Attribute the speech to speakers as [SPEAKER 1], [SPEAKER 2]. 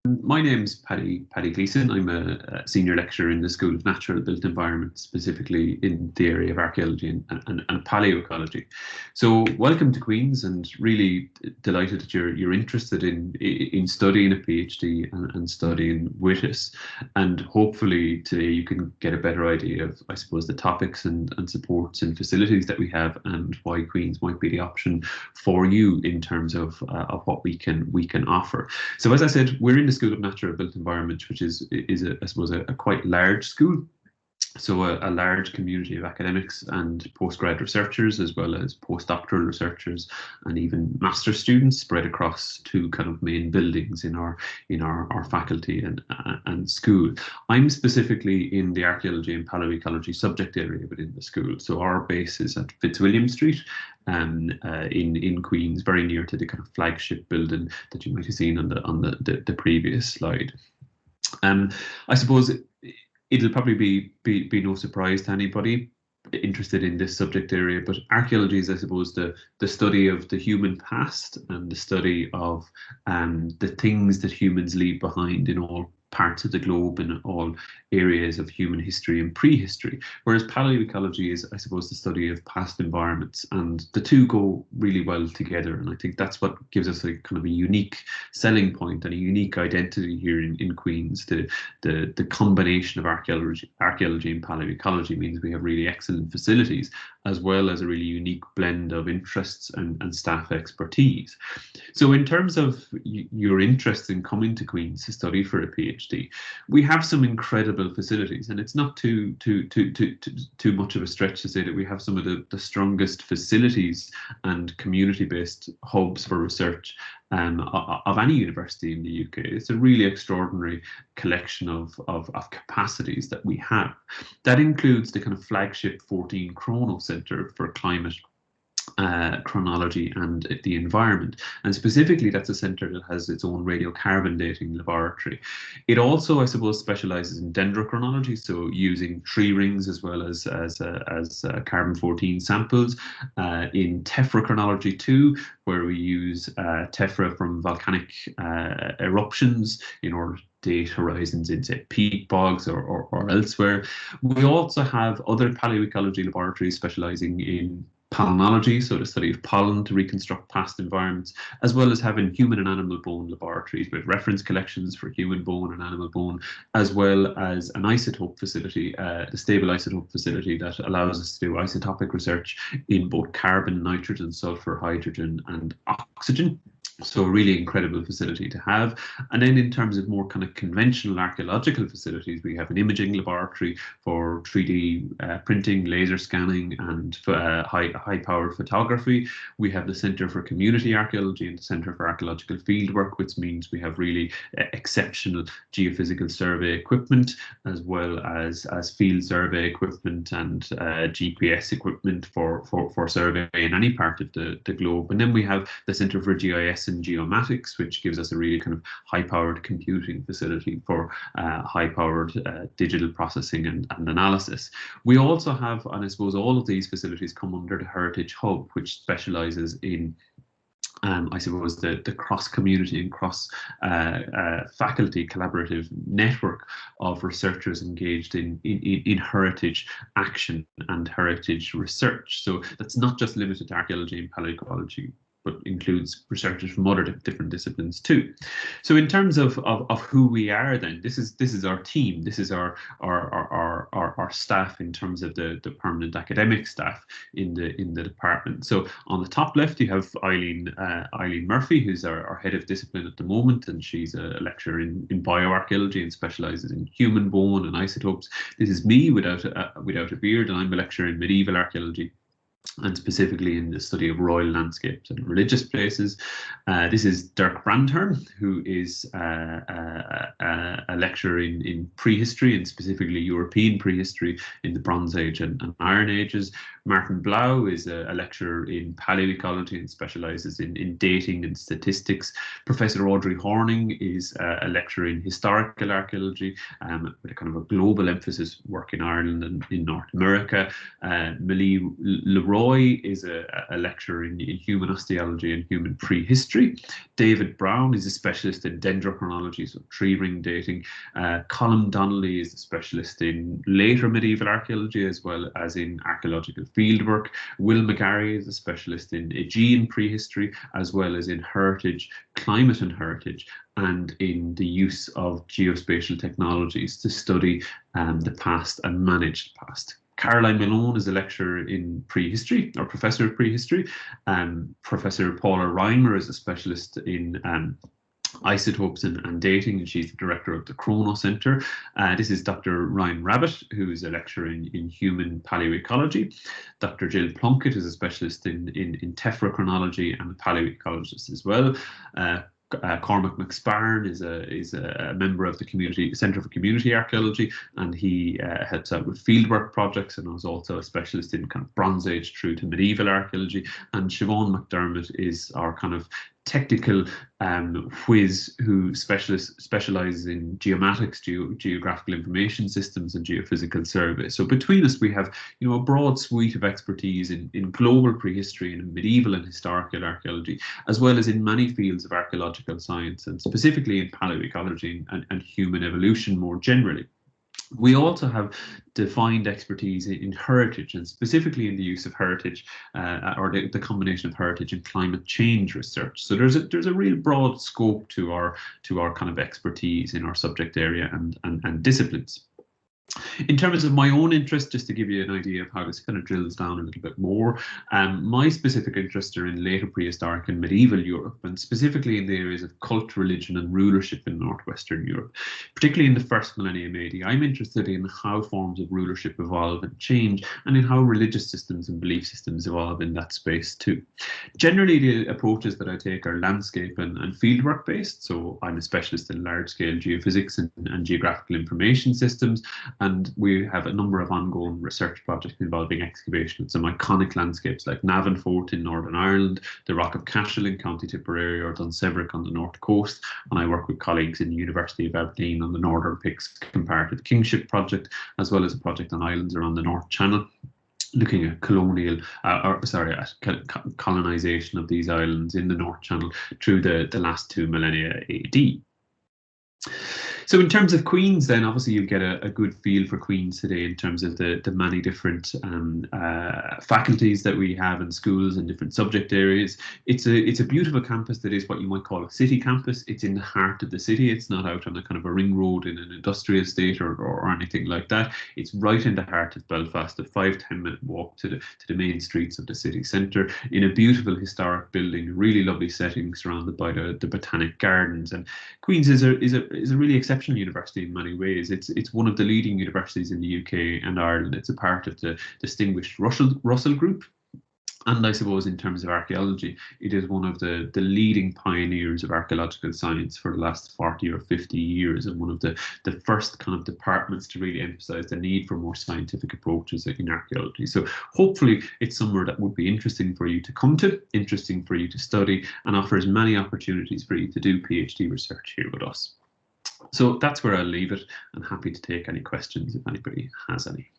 [SPEAKER 1] My name's Paddy Gleeson. I'm a senior lecturer in the School of Natural Built Environment, specifically in the area of archaeology and palaeoecology. So, welcome to Queen's, and really delighted that you're interested in studying a PhD and studying with us. And hopefully today you can get a better idea of, I suppose, the topics and supports and facilities that we have, and why Queen's might be the option for you in terms of what we can offer. So as I said, we're in the School of Natural Built Environment, which is I suppose a quite large school. So a large community of academics and postgrad researchers, as well as postdoctoral researchers, and even master students spread across two kind of main buildings in our faculty and school. I'm specifically in the archaeology and palaeoecology subject area within the school. So our base is at Fitzwilliam Street, in Queens, very near to the kind of flagship building that you might have seen on the previous slide. I suppose it'll probably be no surprise to anybody interested in this subject area, but archaeology is, I suppose, the study of the human past and the study of the things that humans leave behind in all parts of the globe, in all areas of human history and prehistory. Whereas palaeoecology is, I suppose, the study of past environments, and the two go really well together. And I think that's what gives us a kind of a unique selling point and a unique identity here in Queen's. The combination of archaeology and palaeoecology means we have really excellent facilities, as well as a really unique blend of interests and staff expertise. So in terms of your interest in coming to Queen's to study for a PhD, we have some incredible facilities, and it's not too much of a stretch to say that we have some of the strongest facilities and community-based hubs for research of any university in the UK. It's a really extraordinary collection of capacities that we have. That includes the kind of flagship 14 Chrono Centre for Climate, chronology and the environment, and specifically that's a centre that has its own radiocarbon dating laboratory. It also, I suppose, specialises in dendrochronology, so using tree rings as well as carbon-14 samples, in tephrochronology too, where we use tephra from volcanic eruptions in order to date horizons in, say, peat bogs or elsewhere. We also have other palaeoecology laboratories specialising in palynology, so the study of pollen to reconstruct past environments, as well as having human and animal bone laboratories with reference collections for human bone and animal bone, as well as an isotope facility, the stable isotope facility that allows us to do isotopic research in both carbon, nitrogen, sulfur, hydrogen, and oxygen. So a really incredible facility to have. And then in terms of more kind of conventional archaeological facilities, we have an imaging laboratory for 3D printing, laser scanning, and high-powered photography. We have the Centre for Community Archaeology and the Centre for Archaeological Fieldwork, which means we have really exceptional geophysical survey equipment, as well as field survey equipment and GPS equipment for survey in any part of the globe. And then we have the Centre for GIS and Geomatics, which gives us a really kind of high-powered computing facility for high-powered digital processing and analysis. We also have, and I suppose all of these facilities come under the Heritage Hub, which specialises in I suppose the cross-community and cross-faculty collaborative network of researchers engaged in heritage action and heritage research. So that's not just limited to archaeology and palaeoecology, but includes researchers from other different disciplines too. So in terms of who we are, then this is our team. This is our staff in terms of the permanent academic staff in the department. So on the top left you have Eileen Murphy, who's our head of discipline at the moment, and she's a lecturer in bioarchaeology and specialises in human bone and isotopes. This is me without a beard, and I'm a lecturer in medieval archaeology, and specifically in the study of royal landscapes and religious places. This is Dirk Brandherm, who is a lecturer in prehistory, and specifically European prehistory in the Bronze Age and Iron Ages. Martin Blau is a lecturer in palaeoecology and specialises in dating and statistics. Professor Audrey Horning is a lecturer in historical archaeology, with a kind of a global emphasis, work in Ireland and in North America. Millie Leroy Roy is a lecturer in human osteology and human prehistory. David Brown is a specialist in dendrochronology, so tree ring dating. Colin Donnelly is a specialist in later medieval archaeology as well as in archaeological fieldwork. Will McGarry is a specialist in Aegean prehistory as well as in heritage, climate and heritage, and in the use of geospatial technologies to study the past and manage the past. Caroline Malone is a lecturer in prehistory, or professor of prehistory. Professor Paula Reimer is a specialist in isotopes and dating, and she's the director of the Chrono Centre. This is Dr. Ryan Rabbit, who is a lecturer in human palaeoecology. Dr. Jill Plunkett is a specialist in tephrochronology and a palaeoecologist as well. Cormac McSparn is a member of the Community Centre for Community Archaeology, and he helps out with fieldwork projects, and is also a specialist in kind of Bronze Age through to medieval archaeology. And Siobhan McDermott is our kind of technical whiz who specializes in geomatics, geographical information systems, and geophysical survey. So between us, we have a broad suite of expertise in global prehistory and medieval and historical archaeology, as well as in many fields of archaeological science, and specifically in paleoecology and human evolution more generally. We also have defined expertise in heritage, and specifically in the use of heritage, or the combination of heritage and climate change research. So there's a real broad scope to our kind of expertise in our subject area and disciplines. In terms of my own interest, just to give you an idea of how this kind of drills down a little bit more, my specific interests are in later prehistoric and medieval Europe, and specifically in the areas of cult, religion, and rulership in northwestern Europe, particularly in the first millennium AD. I'm interested in how forms of rulership evolve and change, and in how religious systems and belief systems evolve in that space too. Generally, the approaches that I take are landscape and fieldwork based. So I'm a specialist in large-scale geophysics and geographical information systems. And we have a number of ongoing research projects involving excavation of some iconic landscapes like Navan Fort in Northern Ireland, the Rock of Cashel in County Tipperary, or Dunseverick on the North Coast. And I work with colleagues in the University of Aberdeen on the Northern Picts Comparative Kingship project, as well as a project on islands around the North Channel, looking at colonization of these islands in the North Channel through the last 2 millennia AD. So in terms of Queen's, then obviously you'll get a good feel for Queen's today in terms of the many different faculties that we have in schools and different subject areas. It's a beautiful campus that is what you might call a city campus. It's in the heart of the city. It's not out on a kind of a ring road in an industrial estate or anything like that. It's right in the heart of Belfast, a 5-10 minute walk to the main streets of the city centre, in a beautiful historic building, really lovely setting surrounded by the Botanic Gardens. And Queen's is a really exceptional university in many ways. It's one of the leading universities in the UK and Ireland. It's a part of the distinguished Russell Group. And I suppose in terms of archaeology, it is one of the leading pioneers of archaeological science for the last 40 or 50 years, and one of the first kind of departments to really emphasize the need for more scientific approaches in archaeology. So hopefully it's somewhere that would be interesting for you to come to, interesting for you to study, and offers many opportunities for you to do PhD research here with us. So that's where I'll leave it, and happy to take any questions if anybody has any.